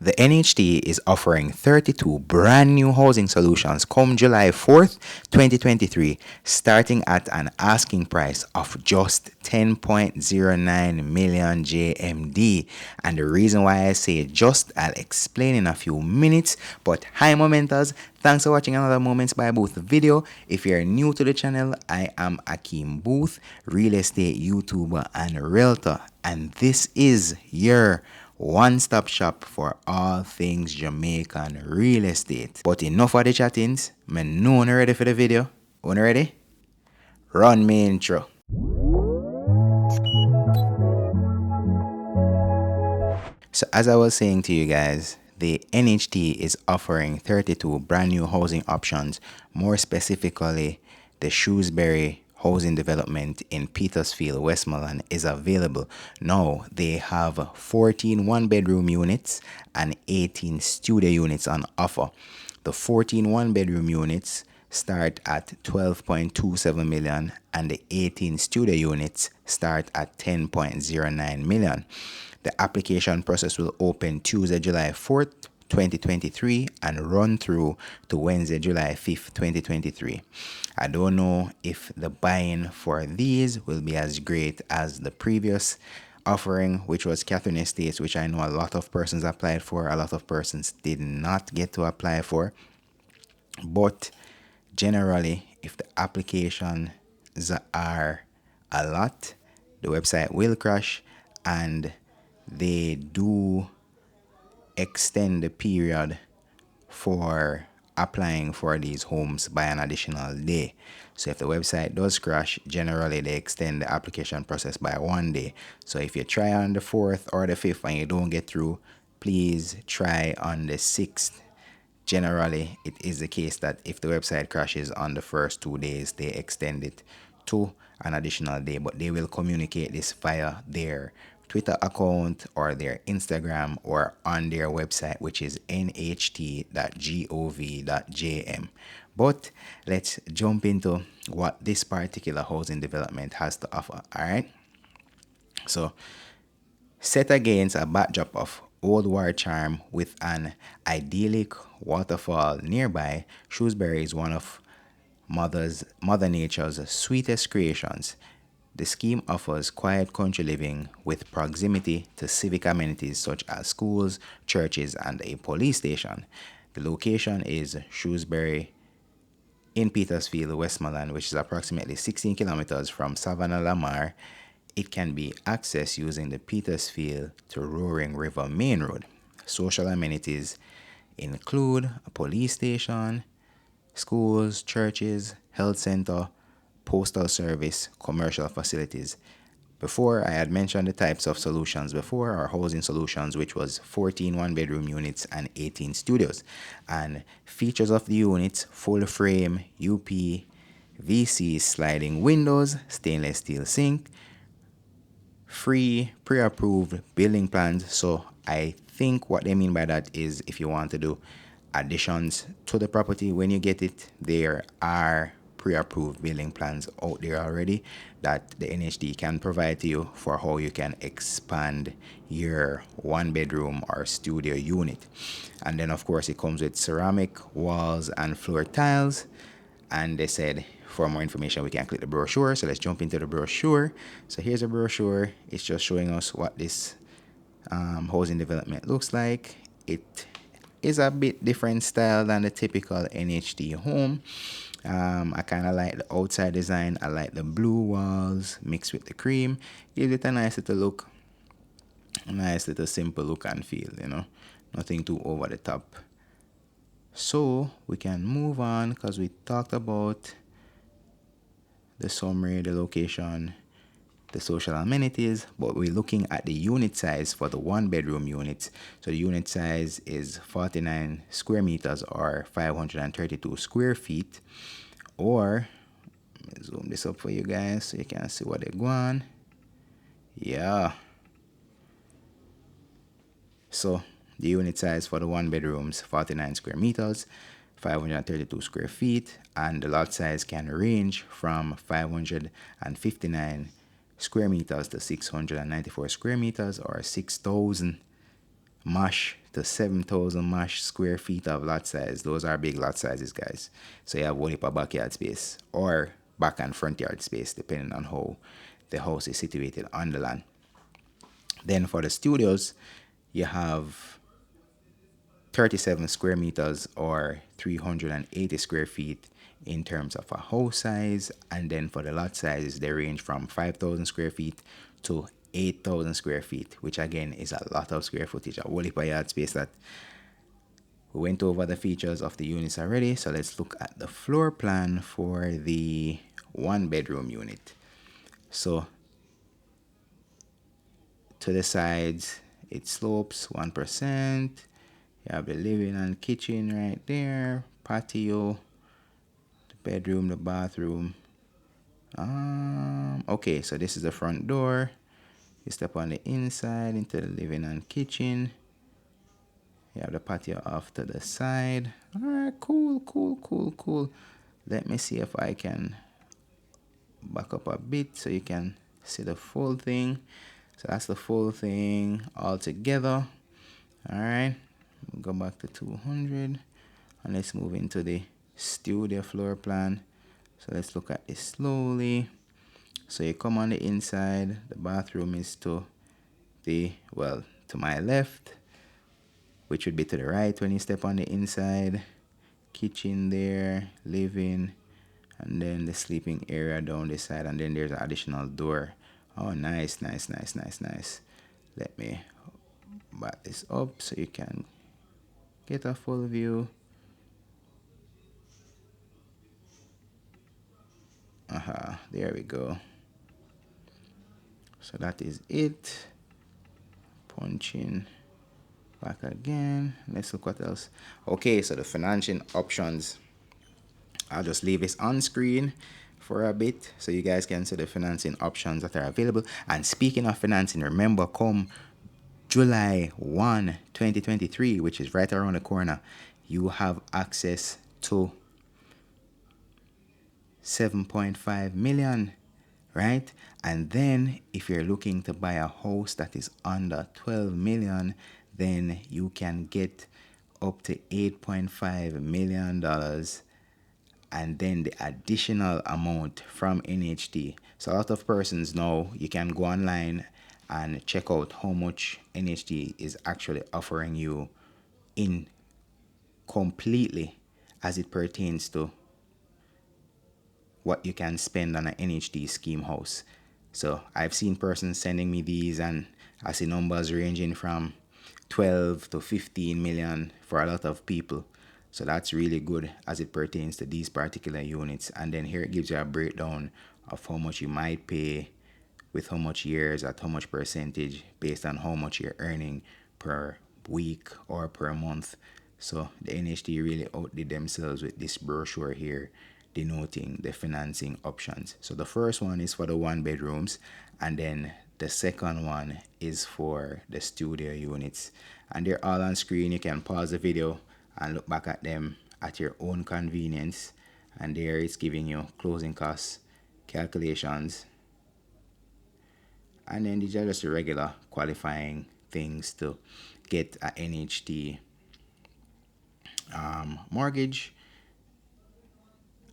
The NHT is offering 32 brand new housing solutions come July 4th, 2023, starting at an asking price of just 10.09 million JMD. And the reason why I say just, I'll explain in a few minutes. But hi Momenters, thanks for watching another Moments by Boothe video. If you're new to the channel, I am Akeem Boothe, real estate YouTuber and realtor. And this is your one-stop shop for all things Jamaican real estate. But enough of the chattings. Me know you ready for the video. Una ready? Run me intro. So as I was saying to you guys, the NHT is offering 32 brand new housing options, more specifically the Shrewsbury housing development in Petersfield, Westmoreland is available. Now they have 14 one-bedroom units and 18 studio units on offer. The 14 one-bedroom units start at 12.27 million and the 18 studio units start at 10.09 million. The application process will open Tuesday, July 4th, 2023 and run through to Wednesday, July 5th, 2023. I don't know if the buy-in for these will be as great as the previous offering, which was Catherine Estates, which I know a lot of persons applied for, a lot of persons did not get to apply for. But generally, if the applications are a lot, the website will crash, and they do extend the period for applying for these homes by an additional day. So if the website does crash, generally they extend the application process by 1 day. So if you try on the 4th or the 5th and you don't get through, please try on the 6th. Generally, it is the case that if the website crashes on the first 2 days, they extend it to an additional day, but they will communicate this via their Twitter account or their Instagram or on their website, which is nht.gov.jm. But let's jump into what this particular housing development has to offer. All right. So set against a backdrop of old war charm with an idyllic waterfall nearby, Shrewsbury is one of Mother Nature's sweetest creations. The scheme offers quiet country living with proximity to civic amenities such as schools, churches, and a police station. The location is Shrewsbury in Petersfield, Westmoreland, which is approximately 16 kilometers from Savannah Lamar. It can be accessed using the Petersfield to Roaring River Main Road. Social amenities include a police station, schools, churches, health center, postal service, commercial facilities. Before, I had mentioned the types of solutions before, our housing solutions, which was 14 one-bedroom units and 18 studios. And features of the units: full frame, UPVC sliding windows, stainless steel sink, free pre-approved building plans. So I think what they mean by that is if you want to do additions to the property when you get it, there are pre-approved building plans out there already that the NHT can provide to you for how you can expand your one bedroom or studio unit. And then of course it comes with ceramic walls and floor tiles, and they said for more information we can click the brochure. So let's jump into the brochure. So here's a brochure. It's just showing us what this housing development looks like. It is a bit different style than the typical NHT home. I kind of like the outside design. I like the blue walls mixed with the cream. Gives it a nice little look, a nice little simple look and feel, you know, nothing too over the top. So we can move on because we talked about the summary, the location, the social amenities, but we're looking at the unit size for the one bedroom units. So the unit size is 49 square meters or 532 square feet, or let me zoom this up for you guys so you can see what they're going. Yeah, so the unit size for the one bedrooms 49 square meters, 532 square feet, and the lot size can range from 559 square meters to 694 square meters or 6,000 mash to 7,000 mash square feet of lot size. Those are big lot sizes, guys. So you have only per backyard space or back and front yard space, depending on how the house is situated on the land. Then for the studios, you have 37 square meters or 380 square feet in terms of a house size. And then for the lot sizes, they range from 5,000 square feet to 8,000 square feet, which again is a lot of square footage, a whole heap of yard space. That we went over the features of the units already. So let's look at the floor plan for the 1-bedroom unit. So to the sides, it slopes 1%. You have the living and kitchen right there, patio, the bedroom, the bathroom. Okay, so this is the front door. You step on the inside into the living and kitchen. You have the patio off to the side. All right, cool. Let me see if I can back up a bit so you can see the full thing. So that's the full thing all together. All right, we'll go back to 200 and let's move into the studio floor plan. So let's look at this slowly. So you come on the inside, the bathroom is to my left, which would be to the right when you step on the inside. Kitchen there, living, and then the sleeping area down this side, and then there's an additional door. Oh, nice. Let me back this up so you can get a full view. There we go. So that is it. Punching back again. Let's look what else. Okay, so the financing options. I'll just leave this on screen for a bit so you guys can see the financing options that are available. And speaking of financing, remember, come July 1, 2023, which is right around the corner, you have access to 7.5 million, right? And then if you're looking to buy a house that is under 12 million, then you can get up to $8.5 million, and then the additional amount from NHT. So a lot of persons know you can go online and check out how much NHT is actually offering you in completely as it pertains to what you can spend on an NHT scheme house. So I've seen persons sending me these, and I see numbers ranging from 12 to 15 million for a lot of people. So that's really good as it pertains to these particular units. And then here it gives you a breakdown of how much you might pay with how much years at how much percentage based on how much you're earning per week or per month. So the NHT really outdid themselves with this brochure here denoting the financing options. So the first one is for the 1-bedrooms, and then the second one is for the studio units. And they're all on screen. You can pause the video and look back at them at your own convenience. And there it's giving you closing costs calculations. And then these are just the regular qualifying things to get a NHT mortgage.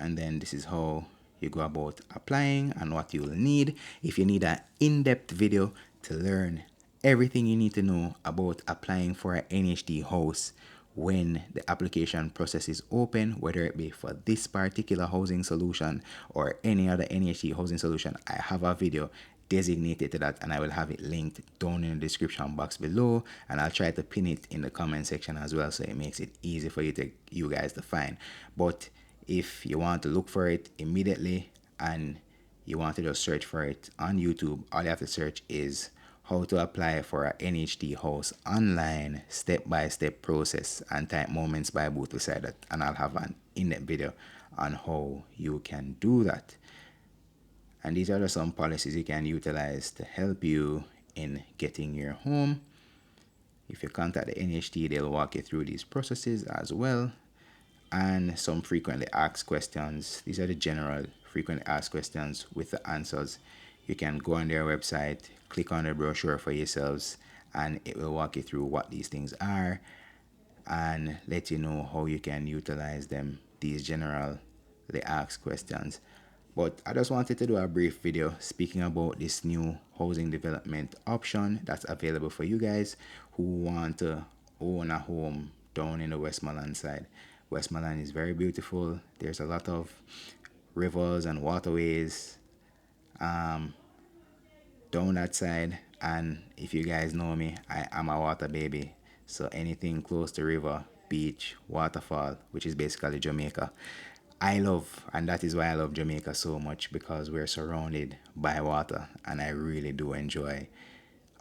And then this is how you go about applying and what you'll need. If you need an in-depth video to learn everything you need to know about applying for an NHT house when the application process is open, whether it be for this particular housing solution or any other NHT housing solution, I have a video designated to that, and I will have it linked down in the description box below, and I'll try to pin it in the comment section as well, so it makes it easy for you guys to find. But if you want to look for it immediately and you want to just search for it on YouTube, all you have to search is how to apply for an NHT house online, step-by-step process, and type Moments by Boothe beside that, and I'll have an in-depth video on how you can do that. And these are some policies you can utilize to help you in getting your home. If you contact the NHT, they'll walk you through these processes as well. And some frequently asked questions. These are the general frequently asked questions with the answers. You can go on their website, click on the brochure for yourselves, and it will walk you through what these things are and let you know how you can utilize them, these generally asked questions. But I just wanted to do a brief video speaking about this new housing development option that's available for you guys who want to own a home down in the Westmoreland side. Westmoreland is very beautiful. There's a lot of rivers and waterways down that side. And if you guys know me, I am a water baby. So anything close to river, beach, waterfall, which is basically Jamaica, I love. And that is why I love Jamaica so much, because we're surrounded by water and I really do enjoy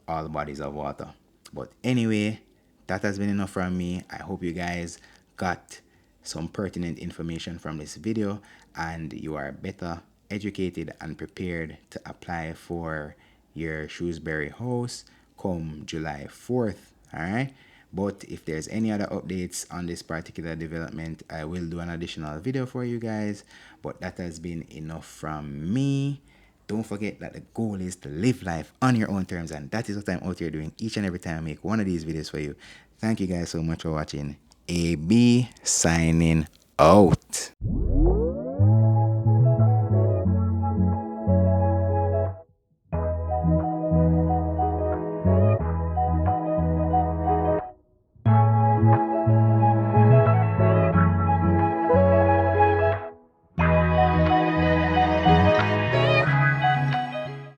all bodies of water. But anyway, that has been enough from me. I hope you guys got some pertinent information from this video and you are better educated and prepared to apply for your Shrewsbury house come July 4th. All right. But if there's any other updates on this particular development, I will do an additional video for you guys. But that has been enough from me. Don't forget that the goal is to live life on your own terms, and that is what I'm out here doing each and every time I make one of these videos for you. Thank you guys so much for watching. AB signing out.